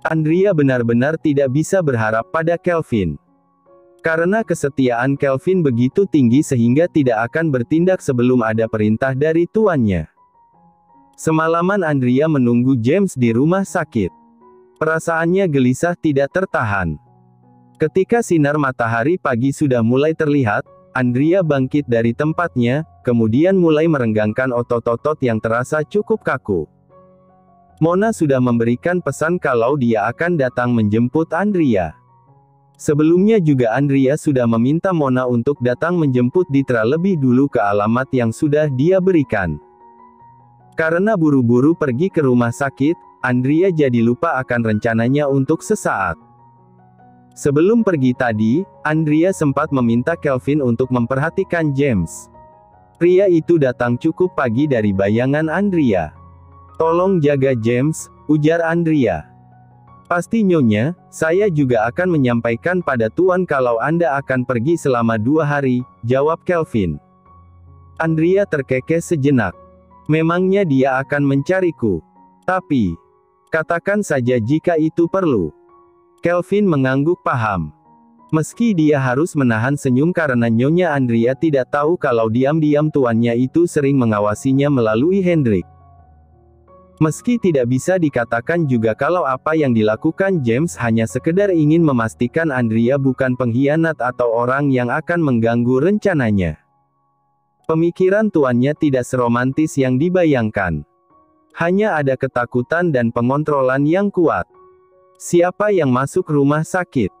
Andrea benar-benar tidak bisa berharap pada Kelvin. Karena kesetiaan Kelvin begitu tinggi sehingga tidak akan bertindak sebelum ada perintah dari tuannya. Semalaman Andrea menunggu James di rumah sakit. Perasaannya gelisah tidak tertahan. Ketika sinar matahari pagi sudah mulai terlihat, Andrea bangkit dari tempatnya, kemudian mulai merenggangkan otot-otot yang terasa cukup kaku. Mona sudah memberikan pesan kalau dia akan datang menjemput Andrea. Sebelumnya juga Andrea sudah meminta Mona untuk datang menjemput Ditra lebih dulu ke alamat yang sudah dia berikan. Karena buru-buru pergi ke rumah sakit, Andrea jadi lupa akan rencananya untuk sesaat. Sebelum pergi tadi, Andrea sempat meminta Kelvin untuk memperhatikan James. Pria itu datang cukup pagi dari bayangan Andrea. "Tolong jaga James," ujar Andrea. "Pasti Nyonya, saya juga akan menyampaikan pada Tuan kalau Anda akan pergi selama 2 hari, jawab Kelvin. Andrea terkekeh sejenak. Memangnya dia akan mencariku? Tapi, katakan saja jika itu perlu. Kelvin mengangguk paham. Meski dia harus menahan senyum karena Nyonya Andrea tidak tahu kalau diam-diam tuannya itu sering mengawasinya melalui Hendrik. Meski tidak bisa dikatakan juga kalau apa yang dilakukan James hanya sekedar ingin memastikan Andrea bukan pengkhianat atau orang yang akan mengganggu rencananya. Pemikiran tuannya tidak seromantis yang dibayangkan. Hanya ada ketakutan dan pengontrolan yang kuat. "Siapa yang masuk rumah sakit?"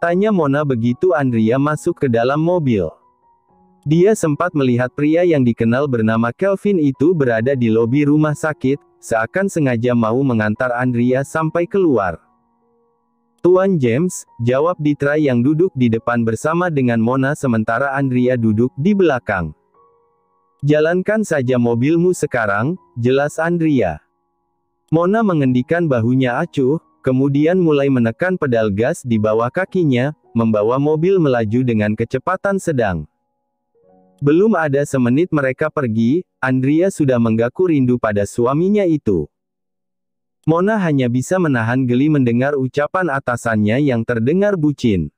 tanya Mona begitu Andrea masuk ke dalam mobil. Dia sempat melihat pria yang dikenal bernama Kelvin itu berada di lobi rumah sakit, seakan sengaja mau mengantar Andrea sampai keluar. "Tuan James," jawab Ditra yang duduk di depan bersama dengan Mona sementara Andrea duduk di belakang. "Jalankan saja mobilmu sekarang," jelas Andrea. Mona mengendikan bahunya acuh, kemudian mulai menekan pedal gas di bawah kakinya, membawa mobil melaju dengan kecepatan sedang. Belum ada semenit mereka pergi, Andrea sudah mengaku rindu pada suaminya itu. Mona hanya bisa menahan geli mendengar ucapan atasannya yang terdengar bucin.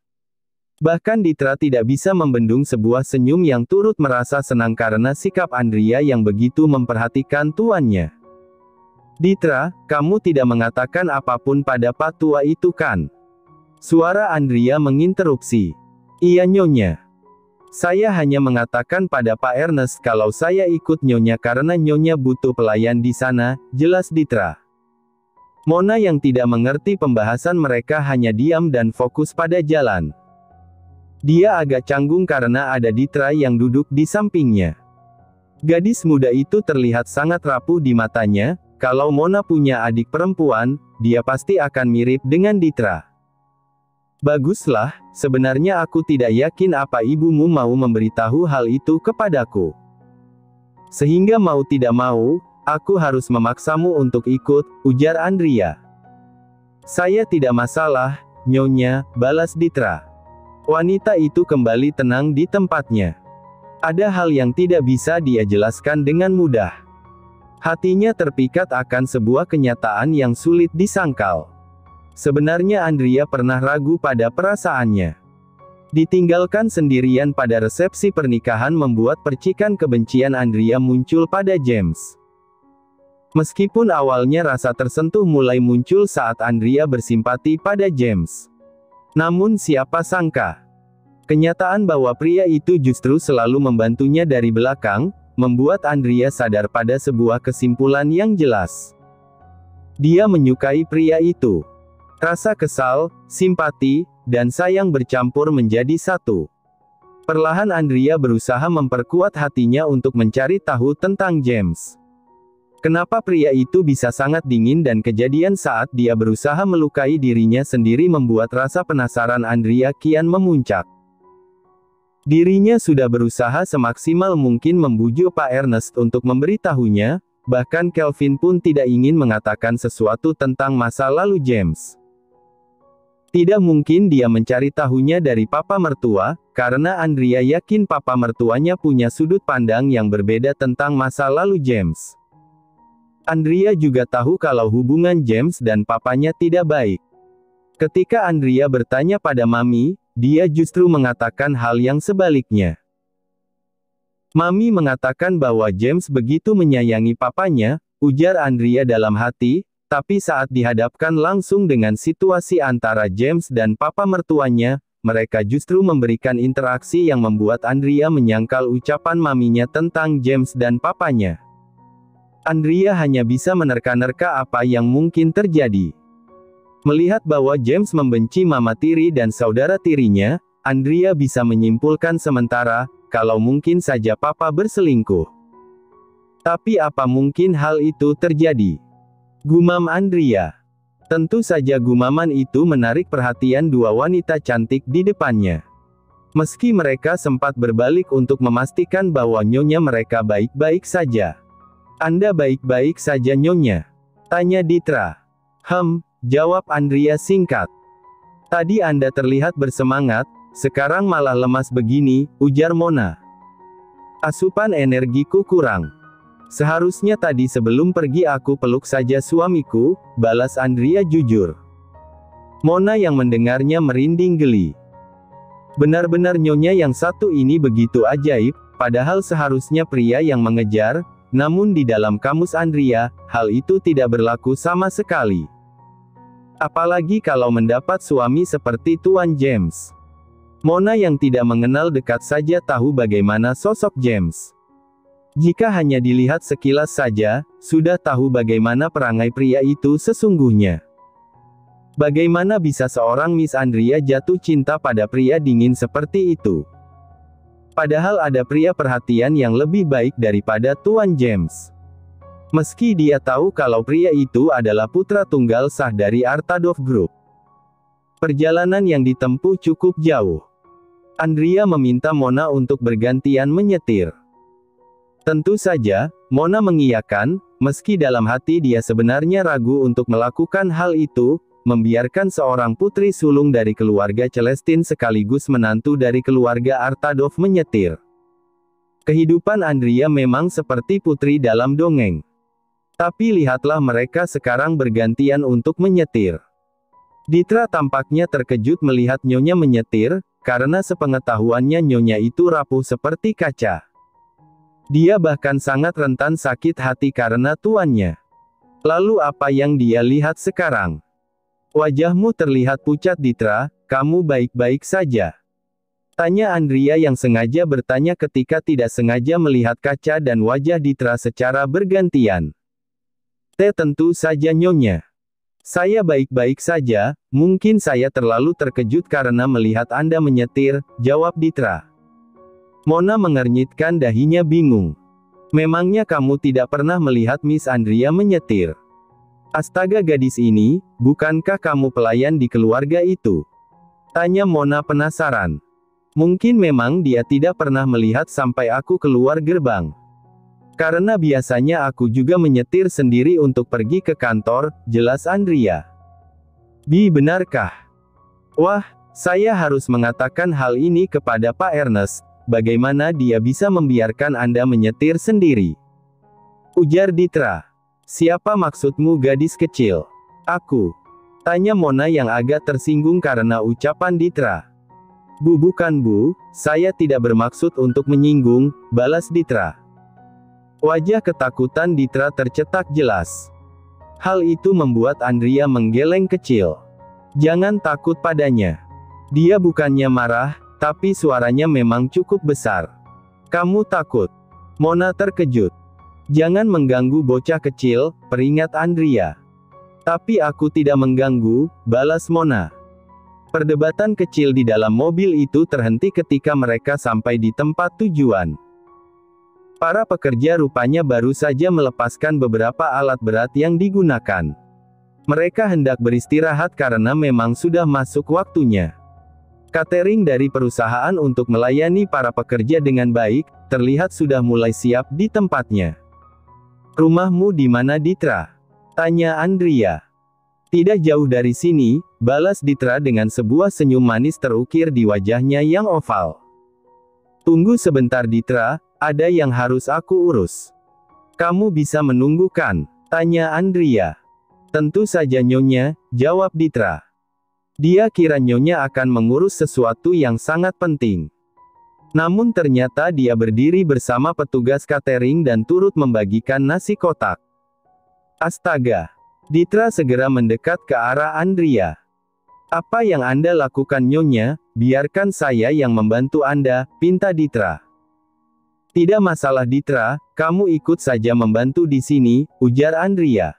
Bahkan Ditra tidak bisa membendung sebuah senyum yang turut merasa senang karena sikap Andrea yang begitu memperhatikan tuannya. "Ditra, kamu tidak mengatakan apapun pada Pak Tua itu kan?" Suara Andrea menginterupsi. "Iya Nyonya. Saya hanya mengatakan pada Pak Ernest kalau saya ikut Nyonya karena Nyonya butuh pelayan di sana," jelas Ditra. Mona yang tidak mengerti pembahasan mereka hanya diam dan fokus pada jalan. Dia agak canggung karena ada Ditra yang duduk di sampingnya. Gadis muda itu terlihat sangat rapuh di matanya. Kalau Mona punya adik perempuan, dia pasti akan mirip dengan Ditra. "Baguslah, sebenarnya aku tidak yakin apa ibumu mau memberitahu hal itu kepadaku. Sehingga mau tidak mau, aku harus memaksamu untuk ikut," ujar Andrea. "Saya tidak masalah, Nyonya," balas Ditra. Wanita itu kembali tenang di tempatnya. Ada hal yang tidak bisa dia jelaskan dengan mudah. Hatinya terpikat akan sebuah kenyataan yang sulit disangkal. Sebenarnya Andrea pernah ragu pada perasaannya. Ditinggalkan sendirian pada resepsi pernikahan membuat percikan kebencian Andrea muncul pada James. Meskipun awalnya rasa tersentuh mulai muncul saat Andrea bersimpati pada James. Namun siapa sangka, kenyataan bahwa pria itu justru selalu membantunya dari belakang, membuat Andrea sadar pada sebuah kesimpulan yang jelas. Dia menyukai pria itu. Rasa kesal, simpati, dan sayang bercampur menjadi satu. Perlahan Andrea berusaha memperkuat hatinya untuk mencari tahu tentang James. Kenapa pria itu bisa sangat dingin dan kejadian saat dia berusaha melukai dirinya sendiri membuat rasa penasaran Andrea kian memuncak. Dirinya sudah berusaha semaksimal mungkin membujuk Pak Ernest untuk memberitahunya, bahkan Kelvin pun tidak ingin mengatakan sesuatu tentang masa lalu James. Tidak mungkin dia mencari tahunya dari papa mertua, karena Andrea yakin papa mertuanya punya sudut pandang yang berbeda tentang masa lalu James. Andrea juga tahu kalau hubungan James dan papanya tidak baik. Ketika Andrea bertanya pada Mami, dia justru mengatakan hal yang sebaliknya. Mami mengatakan bahwa James begitu menyayangi papanya, ujar Andrea dalam hati, tapi saat dihadapkan langsung dengan situasi antara James dan papa mertuanya, mereka justru memberikan interaksi yang membuat Andrea menyangkal ucapan maminya tentang James dan papanya. Andrea hanya bisa menerka-nerka apa yang mungkin terjadi. Melihat bahwa James membenci mama tiri dan saudara tirinya, Andrea bisa menyimpulkan sementara, kalau mungkin saja papa berselingkuh. Tapi apa mungkin hal itu terjadi? Gumam Andrea. Tentu saja gumaman itu menarik perhatian dua wanita cantik di depannya. Meski mereka sempat berbalik untuk memastikan bahwa nyonya mereka baik-baik saja. Anda baik-baik saja nyonya? Tanya Ditra. Jawab Andrea singkat. Tadi Anda terlihat bersemangat, sekarang malah lemas begini, ujar Mona. Asupan energiku kurang. Seharusnya tadi sebelum pergi aku peluk saja suamiku, balas Andrea jujur. Mona yang mendengarnya merinding geli. Benar-benar nyonya yang satu ini begitu ajaib, padahal seharusnya pria yang mengejar, namun di dalam kamus Andrea, hal itu tidak berlaku sama sekali. Apalagi kalau mendapat suami seperti Tuan James. Mona yang tidak mengenal dekat saja tahu bagaimana sosok James. Jika hanya dilihat sekilas saja, sudah tahu bagaimana perangai pria itu sesungguhnya. Bagaimana bisa seorang Miss Andrea jatuh cinta pada pria dingin seperti itu? Padahal ada pria perhatian yang lebih baik daripada Tuan James. Meski dia tahu kalau pria itu adalah putra tunggal sah dari Artadov Group. Perjalanan yang ditempuh cukup jauh. Andrea meminta Mona untuk bergantian menyetir. Tentu saja, Mona mengiyakan, meski dalam hati dia sebenarnya ragu untuk melakukan hal itu, membiarkan seorang putri sulung dari keluarga Celestin sekaligus menantu dari keluarga Artadov menyetir. Kehidupan Andrea memang seperti putri dalam dongeng. Tapi lihatlah mereka sekarang bergantian untuk menyetir. Ditra tampaknya terkejut melihat nyonya menyetir, karena sepengetahuannya nyonya itu rapuh seperti kaca. Dia bahkan sangat rentan sakit hati karena tuannya. Lalu apa yang dia lihat sekarang? Wajahmu terlihat pucat Ditra, kamu baik-baik saja? Tanya Andrea yang sengaja bertanya ketika tidak sengaja melihat kaca dan wajah Ditra secara bergantian. Tentu saja nyonya. Saya baik-baik saja, mungkin saya terlalu terkejut karena melihat Anda menyetir, jawab Ditra. Mona mengernyitkan dahinya bingung. Memangnya kamu tidak pernah melihat Miss Andrea menyetir? Astaga gadis ini, bukankah kamu pelayan di keluarga itu? Tanya Mona penasaran. Mungkin memang dia tidak pernah melihat sampai aku keluar gerbang. Karena biasanya aku juga menyetir sendiri untuk pergi ke kantor, jelas Andrea. Benarkah? Wah, saya harus mengatakan hal ini kepada Pak Ernest. Bagaimana dia bisa membiarkan Anda menyetir sendiri? Ujar Ditra. Siapa maksudmu gadis kecil? Aku. Tanya Mona yang agak tersinggung karena ucapan Ditra. Bukan Bu, saya tidak bermaksud untuk menyinggung, balas Ditra. Wajah ketakutan Ditra tercetak jelas. Hal itu membuat Andrea menggeleng kecil. Jangan takut padanya. Dia bukannya marah, tapi suaranya memang cukup besar. Kamu takut? Mona terkejut. Jangan mengganggu bocah kecil, peringat Andrea. Tapi aku tidak mengganggu, balas Mona. Perdebatan kecil di dalam mobil itu terhenti ketika mereka sampai di tempat tujuan. Para pekerja rupanya baru saja melepaskan beberapa alat berat yang digunakan. Mereka hendak beristirahat karena memang sudah masuk waktunya. Catering dari perusahaan untuk melayani para pekerja dengan baik, terlihat sudah mulai siap di tempatnya. Rumahmu di mana Ditra? Tanya Andrea. Tidak jauh dari sini, balas Ditra dengan sebuah senyum manis terukir di wajahnya yang oval. Tunggu sebentar Ditra, ada yang harus aku urus. Kamu bisa menunggu kan? Tanya Andrea. Tentu saja Nyonya, jawab Ditra. Dia kira Nyonya akan mengurus sesuatu yang sangat penting. Namun ternyata dia berdiri bersama petugas catering dan turut membagikan nasi kotak. Astaga. Ditra segera mendekat ke arah Andrea. Apa yang Anda lakukan Nyonya? Biarkan saya yang membantu Anda, pinta Ditra. Tidak masalah Ditra, kamu ikut saja membantu di sini, ujar Andrea.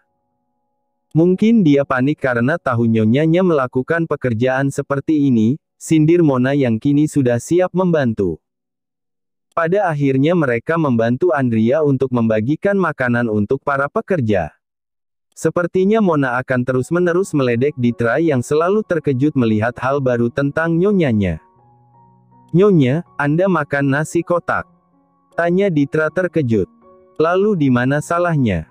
Mungkin dia panik karena tahu Nyonyanya melakukan pekerjaan seperti ini, sindir Mona yang kini sudah siap membantu. Pada akhirnya mereka membantu Andrea untuk membagikan makanan untuk para pekerja. Sepertinya Mona akan terus-menerus meledek Ditra yang selalu terkejut melihat hal baru tentang Nyonyanya. Nyonya, Anda makan nasi kotak? Tanya Ditra terkejut. Lalu di mana salahnya?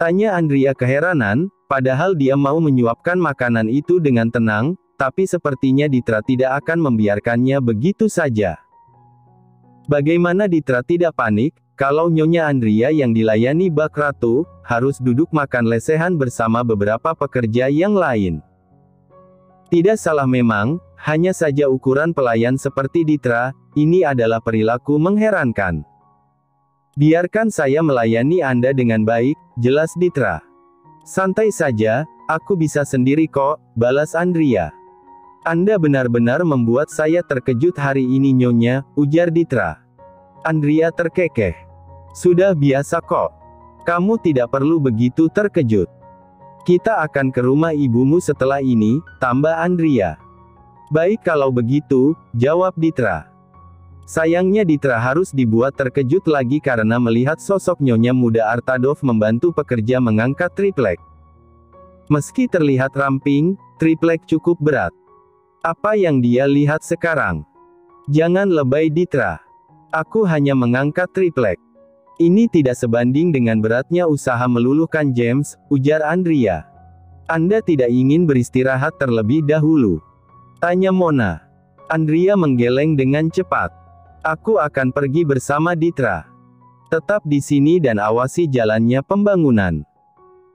Tanya Andrea keheranan, padahal dia mau menyuapkan makanan itu dengan tenang, tapi sepertinya Ditra tidak akan membiarkannya begitu saja. Bagaimana Ditra tidak panik, kalau Nyonya Andrea yang dilayani bak ratu, harus duduk makan lesehan bersama beberapa pekerja yang lain. Tidak salah memang, hanya saja ukuran pelayan seperti Ditra, ini adalah perilaku mengherankan. Biarkan saya melayani Anda dengan baik, jelas Ditra. Santai saja, aku bisa sendiri kok, balas Andrea. Anda benar-benar membuat saya terkejut hari ini Nyonya, ujar Ditra. Andrea terkekeh. Sudah biasa kok. Kamu tidak perlu begitu terkejut. Kita akan ke rumah ibumu setelah ini, tambah Andrea. Baik kalau begitu, jawab Ditra. Sayangnya Ditra harus dibuat terkejut lagi karena melihat sosok Nyonya muda Artadov membantu pekerja mengangkat triplek. Meski terlihat ramping, triplek cukup berat. Apa yang dia lihat sekarang? Jangan lebay Ditra. Aku hanya mengangkat triplek. Ini tidak sebanding dengan beratnya usaha meluluhkan James, ujar Andrea. Anda tidak ingin beristirahat terlebih dahulu? Tanya Mona. Andrea menggeleng dengan cepat. Aku akan pergi bersama Ditra. Tetap di sini dan awasi jalannya pembangunan.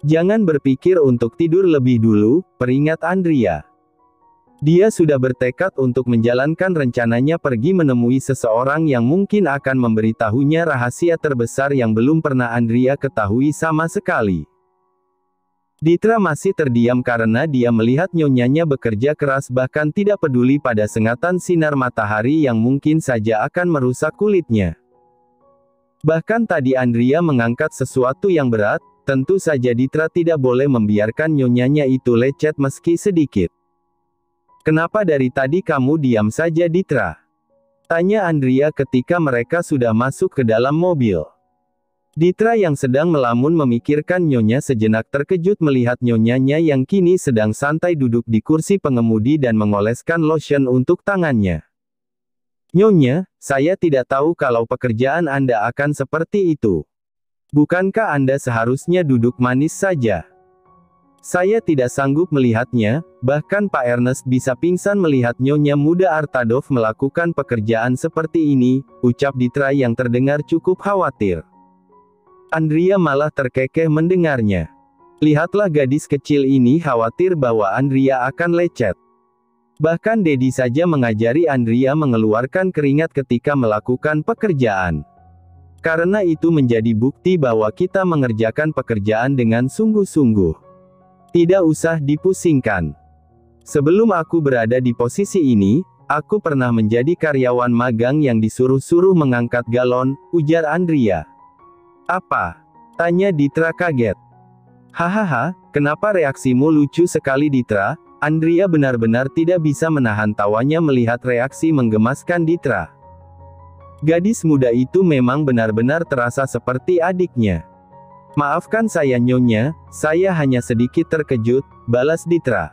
Jangan berpikir untuk tidur lebih dulu, peringat Andrea. Dia sudah bertekad untuk menjalankan rencananya pergi menemui seseorang yang mungkin akan memberitahunya rahasia terbesar yang belum pernah Andrea ketahui sama sekali. Ditra masih terdiam karena dia melihat Nyonyanya bekerja keras bahkan tidak peduli pada sengatan sinar matahari yang mungkin saja akan merusak kulitnya. Bahkan tadi Andrea mengangkat sesuatu yang berat, tentu saja Ditra tidak boleh membiarkan Nyonyanya itu lecet meski sedikit. Kenapa dari tadi kamu diam saja Ditra? Tanya Andrea ketika mereka sudah masuk ke dalam mobil. Ditra yang sedang melamun memikirkan Nyonya sejenak terkejut melihat Nyonyanya yang kini sedang santai duduk di kursi pengemudi dan mengoleskan lotion untuk tangannya. Nyonya, saya tidak tahu kalau pekerjaan Anda akan seperti itu. Bukankah Anda seharusnya duduk manis saja? Saya tidak sanggup melihatnya, bahkan Pak Ernest bisa pingsan melihat Nyonya muda Artadov melakukan pekerjaan seperti ini, ucap Ditra yang terdengar cukup khawatir. Andrea malah terkekeh mendengarnya. Lihatlah gadis kecil ini khawatir bahwa Andrea akan lecet. Bahkan Dedi saja mengajari Andrea mengeluarkan keringat ketika melakukan pekerjaan. Karena itu menjadi bukti bahwa kita mengerjakan pekerjaan dengan sungguh-sungguh. Tidak usah dipusingkan. Sebelum aku berada di posisi ini, aku pernah menjadi karyawan magang yang disuruh-suruh mengangkat galon, ujar Andrea. Apa? Tanya Ditra kaget. Hahaha, kenapa reaksimu lucu sekali Ditra? Andrea benar-benar tidak bisa menahan tawanya melihat reaksi menggemaskan Ditra. Gadis muda itu memang benar-benar terasa seperti adiknya. Maafkan saya Nyonya, saya hanya sedikit terkejut, balas Ditra.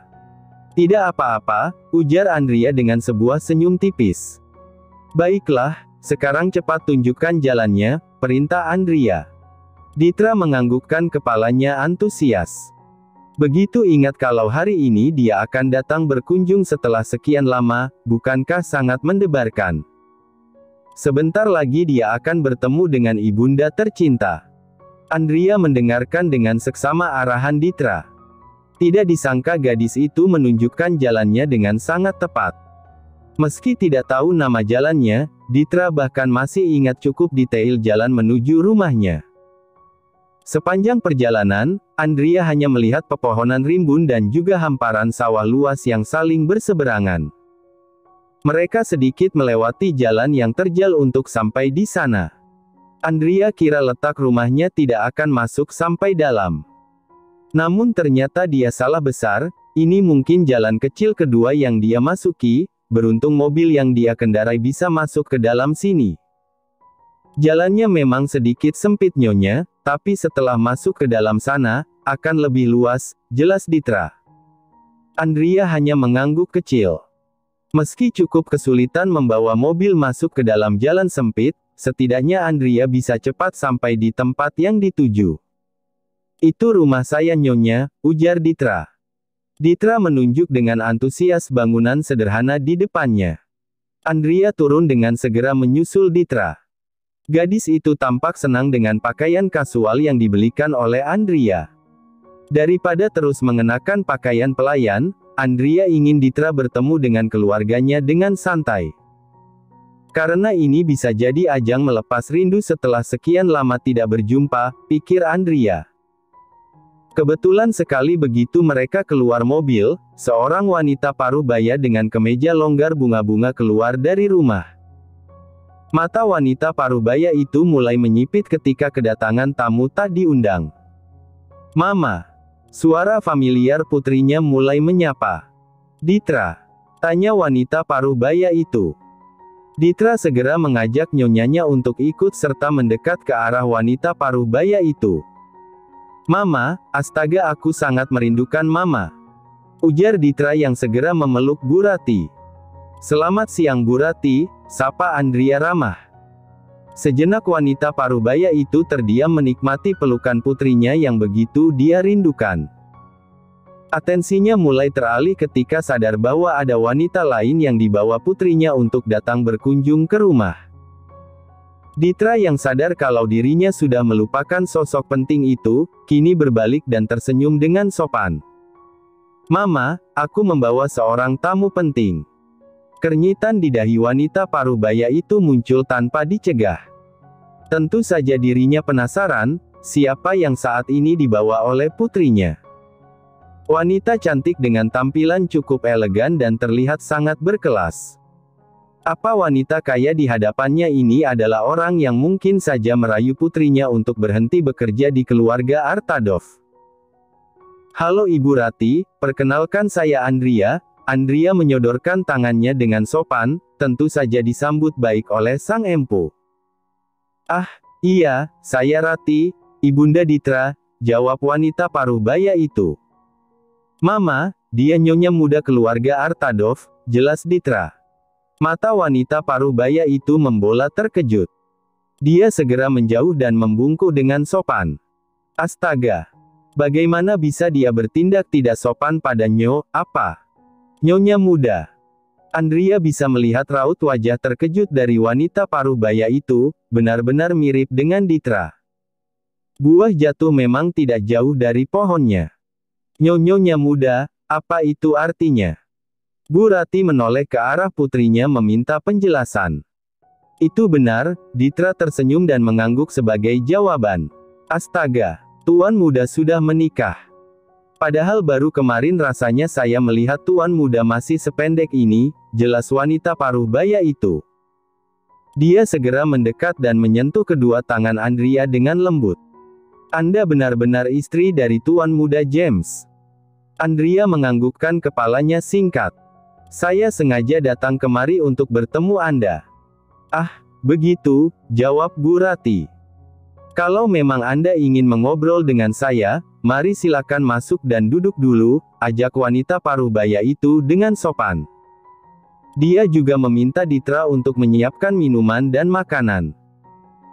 Tidak apa-apa, ujar Andrea dengan sebuah senyum tipis. Baiklah, sekarang cepat tunjukkan jalannya, perintah Andrea. Ditra menganggukkan kepalanya antusias. Begitu ingat kalau hari ini dia akan datang berkunjung setelah sekian lama, bukankah sangat mendebarkan? Sebentar lagi dia akan bertemu dengan ibunda tercinta. Andrea mendengarkan dengan seksama arahan Ditra. Tidak disangka gadis itu menunjukkan jalannya dengan sangat tepat. Meski tidak tahu nama jalannya, Ditra bahkan masih ingat cukup detail jalan menuju rumahnya. Sepanjang perjalanan, Andrea hanya melihat pepohonan rimbun dan juga hamparan sawah luas yang saling berseberangan. Mereka sedikit melewati jalan yang terjal untuk sampai di sana. Andrea kira letak rumahnya tidak akan masuk sampai dalam. Namun ternyata dia salah besar, ini mungkin jalan kecil kedua yang dia masuki, beruntung mobil yang dia kendarai bisa masuk ke dalam sini. Jalannya memang sedikit sempit nyonya, tapi setelah masuk ke dalam sana, akan lebih luas, jelas Ditra. Andrea hanya mengangguk kecil. Meski cukup kesulitan membawa mobil masuk ke dalam jalan sempit, setidaknya Andrea bisa cepat sampai di tempat yang dituju. Itu rumah saya nyonya, ujar Ditra. Ditra menunjuk dengan antusias bangunan sederhana di depannya. Andrea turun dengan segera menyusul Ditra. Gadis itu tampak senang dengan pakaian kasual yang dibelikan oleh Andrea. Daripada terus mengenakan pakaian pelayan, Andrea ingin Ditra bertemu dengan keluarganya dengan santai. Karena ini bisa jadi ajang melepas rindu setelah sekian lama tidak berjumpa, pikir Andrea. Kebetulan sekali begitu mereka keluar mobil, seorang wanita paruh baya dengan kemeja longgar bunga-bunga keluar dari rumah. Mata wanita paruh baya itu mulai menyipit ketika kedatangan tamu tak diundang. "Mama." Suara familiar putrinya mulai menyapa. "Ditra?" tanya wanita paruh baya itu. Ditra segera mengajak nyonyanya untuk ikut serta mendekat ke arah wanita paruh baya itu. "Mama, astaga aku sangat merindukan Mama," ujar Ditra yang segera memeluk Bu Rati. "Selamat siang Bu Rati," sapa Andrea ramah. Sejenak wanita paruh baya itu terdiam menikmati pelukan putrinya yang begitu dia rindukan. Atensinya mulai teralih ketika sadar bahwa ada wanita lain yang dibawa putrinya untuk datang berkunjung ke rumah. Ditra yang sadar kalau dirinya sudah melupakan sosok penting itu, kini berbalik dan tersenyum dengan sopan. "Mama, aku membawa seorang tamu penting." Kernyitan di dahi wanita paruh baya itu muncul tanpa dicegah. Tentu saja dirinya penasaran, siapa yang saat ini dibawa oleh putrinya. Wanita cantik dengan tampilan cukup elegan dan terlihat sangat berkelas. Apa wanita kaya di hadapannya ini adalah orang yang mungkin saja merayu putrinya untuk berhenti bekerja di keluarga Artadov. "Halo Ibu Rati, perkenalkan saya Andrea." Andrea menyodorkan tangannya dengan sopan, tentu saja disambut baik oleh sang empu. "Ah, iya, saya Rati, Ibunda Ditra," jawab wanita paruh baya itu. "Mama, dia nyonya muda keluarga Artadov," jelas Ditra. Mata wanita paruh baya itu membola terkejut. Dia segera menjauh dan membungkuk dengan sopan. Astaga! Bagaimana bisa dia bertindak tidak sopan pada apa? Nyonya muda. Andrea bisa melihat raut wajah terkejut dari wanita paruh baya itu, benar-benar mirip dengan Ditra. Buah jatuh memang tidak jauh dari pohonnya. Nyonya muda, apa itu artinya? Bu Rati menoleh ke arah putrinya meminta penjelasan. Itu benar, Ditra tersenyum dan mengangguk sebagai jawaban. Astaga, tuan muda sudah menikah. Padahal baru kemarin rasanya saya melihat tuan muda masih sependek ini, jelas wanita paruh baya itu. Dia segera mendekat dan menyentuh kedua tangan Andrea dengan lembut. Anda benar-benar istri dari tuan muda James. Andrea menganggukkan kepalanya singkat. Saya sengaja datang kemari untuk bertemu Anda. Ah, begitu, jawab Bu Rati. Kalau memang Anda ingin mengobrol dengan saya, mari silakan masuk dan duduk dulu, ajak wanita paruh baya itu dengan sopan. Dia juga meminta Ditra untuk menyiapkan minuman dan makanan.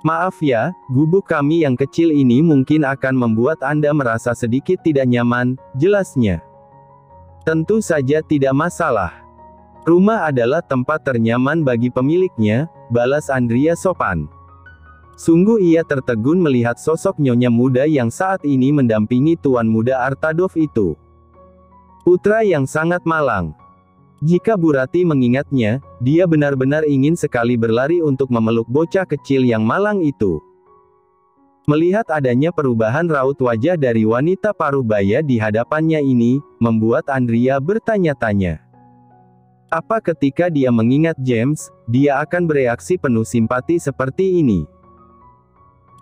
Maaf ya, gubuk kami yang kecil ini mungkin akan membuat Anda merasa sedikit tidak nyaman, jelasnya. Tentu saja tidak masalah. Rumah adalah tempat ternyaman bagi pemiliknya, balas Andrea sopan. Sungguh ia tertegun melihat sosok nyonya muda yang saat ini mendampingi Tuan Muda Artadov itu. Putra yang sangat malang. Jika Bu Rati mengingatnya, dia benar-benar ingin sekali berlari untuk memeluk bocah kecil yang malang itu. Melihat adanya perubahan raut wajah dari wanita parubaya di hadapannya ini, membuat Andrea bertanya-tanya. Apa ketika dia mengingat James, dia akan bereaksi penuh simpati seperti ini?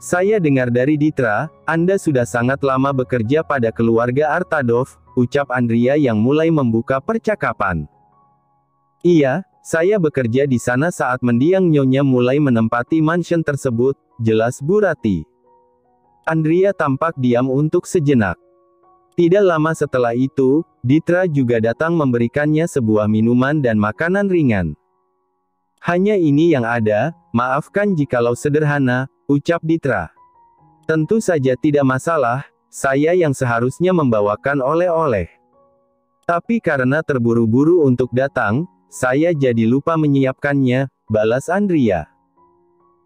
Saya dengar dari Ditra, Anda sudah sangat lama bekerja pada keluarga Artadov, ucap Andrea yang mulai membuka percakapan. Iya, saya bekerja di sana saat mendiang nyonya mulai menempati mansion tersebut, jelas Bu Rati. Andrea tampak diam untuk sejenak. Tidak lama setelah itu, Ditra juga datang memberikannya sebuah minuman dan makanan ringan. Hanya ini yang ada, maafkan jikalau sederhana, ucap Ditra. Tentu saja tidak masalah, saya yang seharusnya membawakan oleh-oleh. Tapi karena terburu-buru untuk datang, saya jadi lupa menyiapkannya, balas Andrea.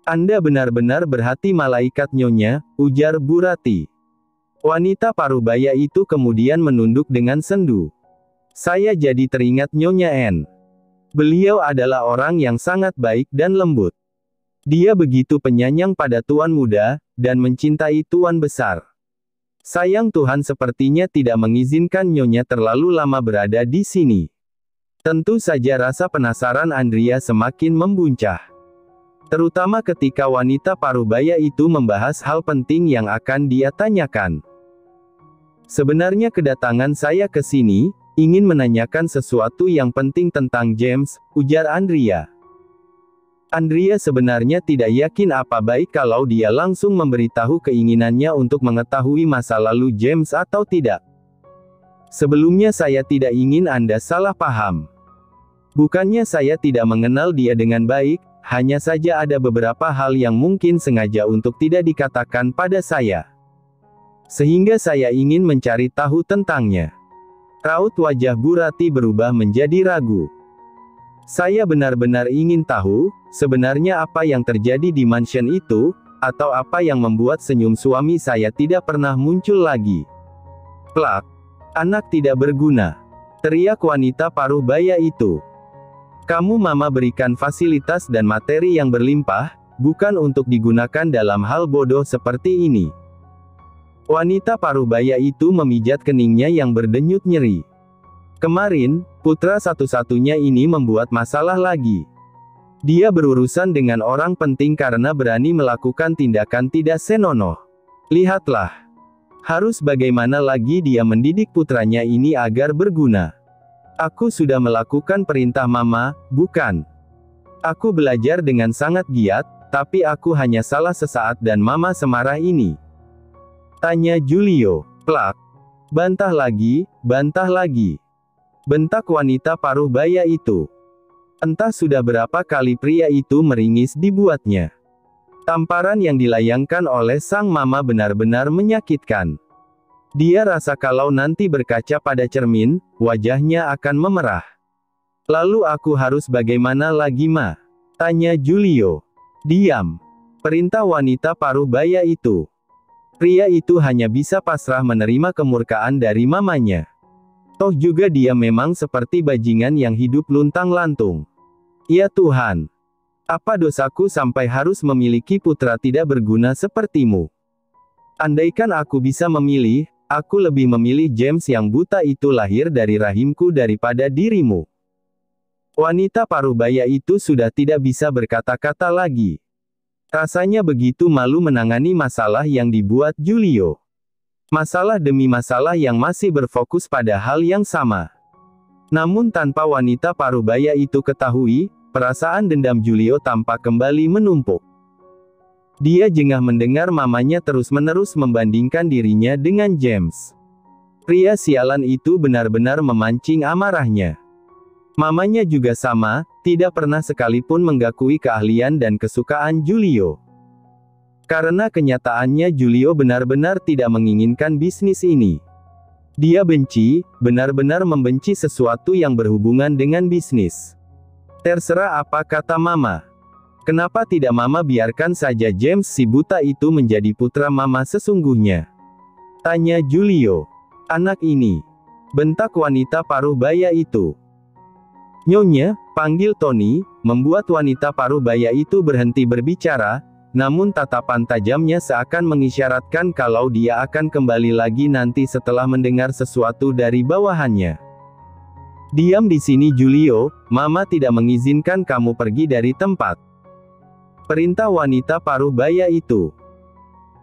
Anda benar-benar berhati malaikat nyonya, ujar Bu Rati. Wanita parubaya itu kemudian menunduk dengan sendu. Saya jadi teringat Nyonya N. Beliau adalah orang yang sangat baik dan lembut. Dia begitu penyayang pada Tuan Muda, dan mencintai Tuan Besar. Sayang Tuhan sepertinya tidak mengizinkan Nyonya terlalu lama berada di sini. Tentu saja rasa penasaran Andrea semakin membuncah. Terutama ketika wanita parubaya itu membahas hal penting yang akan dia tanyakan. Sebenarnya kedatangan saya ke sini, ingin menanyakan sesuatu yang penting tentang James, ujar Andrea. Andrea sebenarnya tidak yakin apa baik kalau dia langsung memberitahu keinginannya untuk mengetahui masa lalu James atau tidak. Sebelumnya saya tidak ingin Anda salah paham. Bukannya saya tidak mengenal dia dengan baik, hanya saja ada beberapa hal yang mungkin sengaja untuk tidak dikatakan pada saya. Sehingga saya ingin mencari tahu tentangnya. Raut wajah Bu Rati berubah menjadi ragu. Saya benar-benar ingin tahu, sebenarnya apa yang terjadi di mansion itu, atau apa yang membuat senyum suami saya tidak pernah muncul lagi. Plak! Anak tidak berguna! Teriak wanita parubaya itu. Kamu mama berikan fasilitas dan materi yang berlimpah, bukan untuk digunakan dalam hal bodoh seperti ini. Wanita parubaya itu memijat keningnya yang berdenyut nyeri. Kemarin, putra satu-satunya ini membuat masalah lagi. Dia berurusan dengan orang penting karena berani melakukan tindakan tidak senonoh. Lihatlah. Harus bagaimana lagi dia mendidik putranya ini agar berguna. Aku sudah melakukan perintah mama, bukan? Aku belajar dengan sangat giat, tapi aku hanya salah sesaat dan mama semarah ini. Tanya Julio. Plak. Bantah lagi, bantah lagi. Bentak wanita parubaya itu. Entah sudah berapa kali pria itu meringis dibuatnya. Tamparan yang dilayangkan oleh sang mama benar-benar menyakitkan. Dia rasa kalau nanti berkaca pada cermin, wajahnya akan memerah. Lalu aku harus bagaimana lagi ma? Tanya Julio. Diam. Perintah wanita parubaya itu. Pria itu hanya bisa pasrah menerima kemurkaan dari mamanya. Toh juga dia memang seperti bajingan yang hidup luntang-lantung. Ya Tuhan. Apa dosaku sampai harus memiliki putra tidak berguna sepertimu? Andaikan aku bisa memilih, aku lebih memilih James yang buta itu lahir dari rahimku daripada dirimu. Wanita parubaya itu sudah tidak bisa berkata-kata lagi. Rasanya begitu malu menangani masalah yang dibuat Julio. Masalah demi masalah yang masih berfokus pada hal yang sama. Namun tanpa wanita parubaya itu ketahui, perasaan dendam Julio tampak kembali menumpuk. Dia jengah mendengar mamanya terus-menerus membandingkan dirinya dengan James. Pria sialan itu benar-benar memancing amarahnya. Mamanya juga sama, tidak pernah sekalipun menggakui keahlian dan kesukaan Julio. Karena kenyataannya Julio benar-benar tidak menginginkan bisnis ini. Dia benci, benar-benar membenci sesuatu yang berhubungan dengan bisnis. Terserah apa kata mama. Kenapa tidak Mama biarkan saja James si buta itu menjadi putra Mama sesungguhnya? Tanya Julio. Anak ini, bentak wanita paruh baya itu. Nyonya, panggil Tony, membuat wanita paruh baya itu berhenti berbicara, namun tatapan tajamnya seakan mengisyaratkan kalau dia akan kembali lagi nanti setelah mendengar sesuatu dari bawahannya. Diam di sini Julio, Mama tidak mengizinkan kamu pergi dari tempat. Perintah wanita paruh baya itu.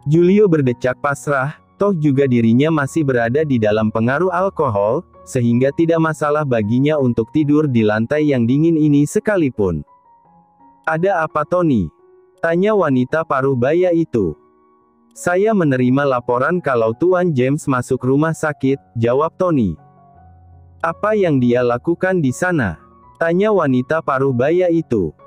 Julio berdecak pasrah, toh juga dirinya masih berada di dalam pengaruh alkohol, sehingga tidak masalah baginya untuk tidur di lantai yang dingin ini sekalipun. Ada apa Tony? Tanya wanita paruh baya itu. Saya menerima laporan kalau Tuan James masuk rumah sakit, jawab Tony. Apa yang dia lakukan di sana? Tanya wanita paruh baya itu.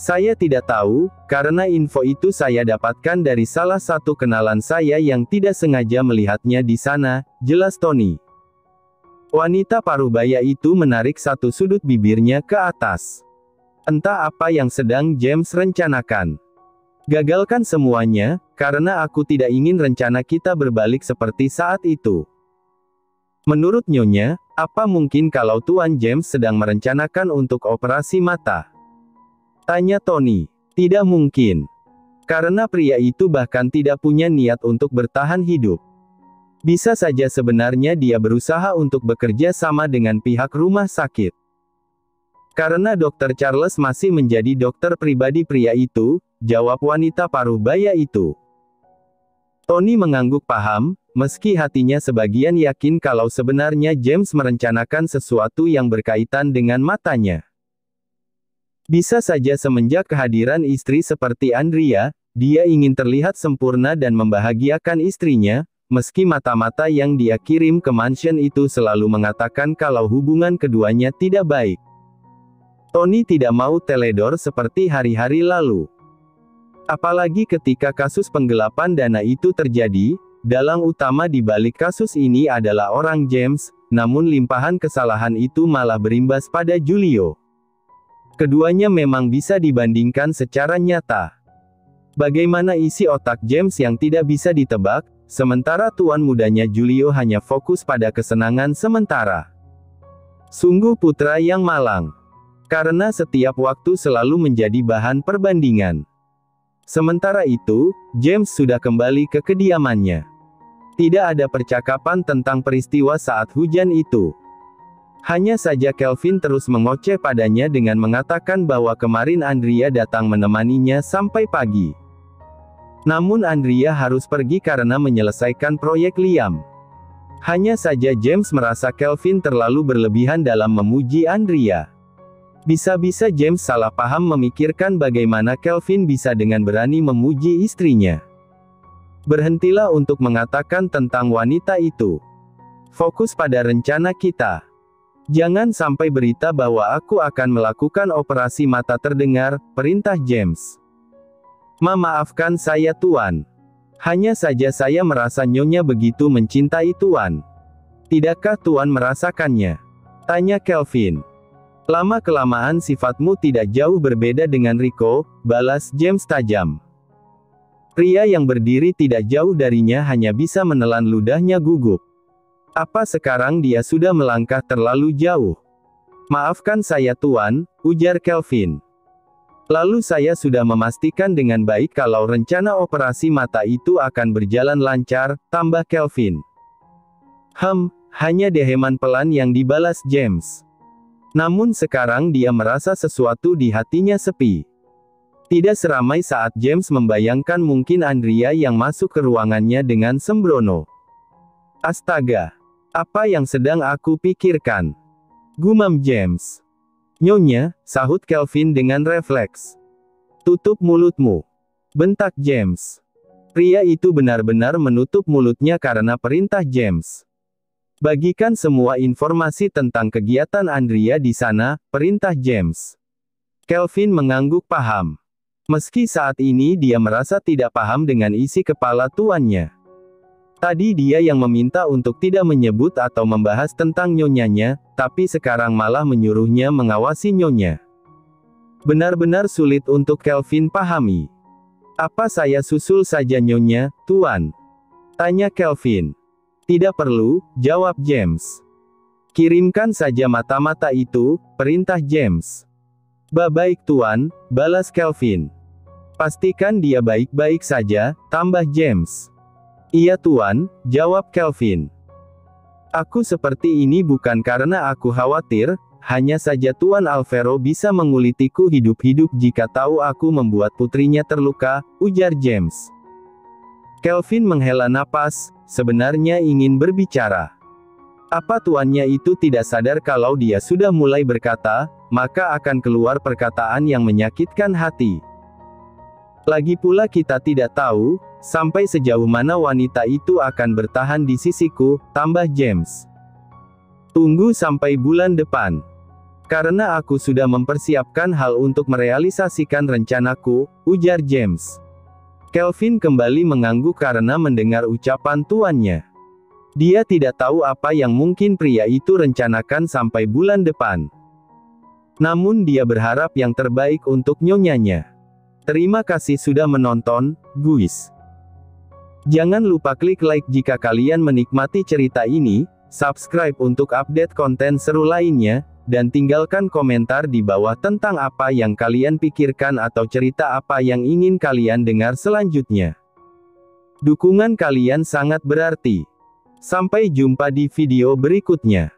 Saya tidak tahu, karena info itu saya dapatkan dari salah satu kenalan saya yang tidak sengaja melihatnya di sana, jelas Tony. Wanita paruh baya itu menarik satu sudut bibirnya ke atas. Entah apa yang sedang James rencanakan. Gagalkan semuanya, karena aku tidak ingin rencana kita berbalik seperti saat itu. Menurut Nyonya, apa mungkin kalau Tuan James sedang merencanakan untuk operasi mata? Tanya Tony. Tidak mungkin. Karena pria itu bahkan tidak punya niat untuk bertahan hidup. Bisa saja sebenarnya dia berusaha untuk bekerja sama dengan pihak rumah sakit. Karena Dr. Charles masih menjadi dokter pribadi pria itu, jawab wanita paruh baya itu. Tony mengangguk paham, meski hatinya sebagian yakin kalau sebenarnya James merencanakan sesuatu yang berkaitan dengan matanya. Bisa saja semenjak kehadiran istri seperti Andrea, dia ingin terlihat sempurna dan membahagiakan istrinya, meski mata-mata yang dia kirim ke mansion itu selalu mengatakan kalau hubungan keduanya tidak baik. Tony tidak mau teledor seperti hari-hari lalu. Apalagi ketika kasus penggelapan dana itu terjadi, dalang utama di balik kasus ini adalah orang James, namun limpahan kesalahan itu malah berimbas pada Julio. Keduanya memang bisa dibandingkan secara nyata. Bagaimana isi otak James yang tidak bisa ditebak, sementara tuan mudanya Julio hanya fokus pada kesenangan sementara. Sungguh putra yang malang. Karena setiap waktu selalu menjadi bahan perbandingan. Sementara itu, James sudah kembali ke kediamannya. Tidak ada percakapan tentang peristiwa saat hujan itu. Hanya saja Kelvin terus mengoceh padanya dengan mengatakan bahwa kemarin Andrea datang menemaninya sampai pagi. Namun Andrea harus pergi karena menyelesaikan proyek Liam. Hanya saja James merasa Kelvin terlalu berlebihan dalam memuji Andrea. Bisa-bisa James salah paham memikirkan bagaimana Kelvin bisa dengan berani memuji istrinya. Berhentilah untuk mengatakan tentang wanita itu. Fokus pada rencana kita. Jangan sampai berita bahwa aku akan melakukan operasi mata terdengar, perintah James. Maafkan saya Tuan. Hanya saja saya merasa Nyonya begitu mencintai Tuan. Tidakkah Tuan merasakannya? Tanya Kelvin. Lama-kelamaan sifatmu tidak jauh berbeda dengan Rico, balas James tajam. Pria yang berdiri tidak jauh darinya hanya bisa menelan ludahnya gugup. Apa sekarang dia sudah melangkah terlalu jauh? Maafkan saya Tuan, ujar Kelvin. Lalu saya sudah memastikan dengan baik kalau rencana operasi mata itu akan berjalan lancar, tambah Kelvin. Hanya deheman pelan yang dibalas James. Namun sekarang dia merasa sesuatu di hatinya sepi. Tidak seramai saat James membayangkan mungkin Andrea yang masuk ke ruangannya dengan sembrono. Astaga! Apa yang sedang aku pikirkan? Gumam James. Nyonya, sahut Kelvin dengan refleks. Tutup mulutmu. Bentak James. Pria itu benar-benar menutup mulutnya karena perintah James. Bagikan semua informasi tentang kegiatan Andrea di sana, perintah James. Kelvin mengangguk paham. Meski saat ini dia merasa tidak paham dengan isi kepala tuannya. Tadi dia yang meminta untuk tidak menyebut atau membahas tentang nyonyanya, tapi sekarang malah menyuruhnya mengawasi nyonya. Benar-benar sulit untuk Kelvin pahami. Apa saya susul saja Nyonya, Tuan? Tanya Kelvin. Tidak perlu, jawab James. Kirimkan saja mata-mata itu, perintah James. Baik Tuan, balas Kelvin. Pastikan dia baik-baik saja, tambah James. Iya Tuan, jawab Kelvin. Aku seperti ini bukan karena aku khawatir, hanya saja Tuan Alvaro bisa mengulitiku hidup-hidup jika tahu aku membuat putrinya terluka, ujar James. Kelvin menghela napas, sebenarnya ingin berbicara. Apa tuannya itu tidak sadar kalau dia sudah mulai berkata, maka akan keluar perkataan yang menyakitkan hati. Lagi pula kita tidak tahu, sampai sejauh mana wanita itu akan bertahan di sisiku, tambah James. Tunggu sampai bulan depan. Karena aku sudah mempersiapkan hal untuk merealisasikan rencanaku, ujar James. Kelvin kembali mengangguk karena mendengar ucapan tuannya. Dia tidak tahu apa yang mungkin pria itu rencanakan sampai bulan depan. Namun dia berharap yang terbaik untuk nyonyanya. Terima kasih sudah menonton, guys. Jangan lupa klik like jika kalian menikmati cerita ini, subscribe untuk update konten seru lainnya, dan tinggalkan komentar di bawah tentang apa yang kalian pikirkan atau cerita apa yang ingin kalian dengar selanjutnya. Dukungan kalian sangat berarti. Sampai jumpa di video berikutnya.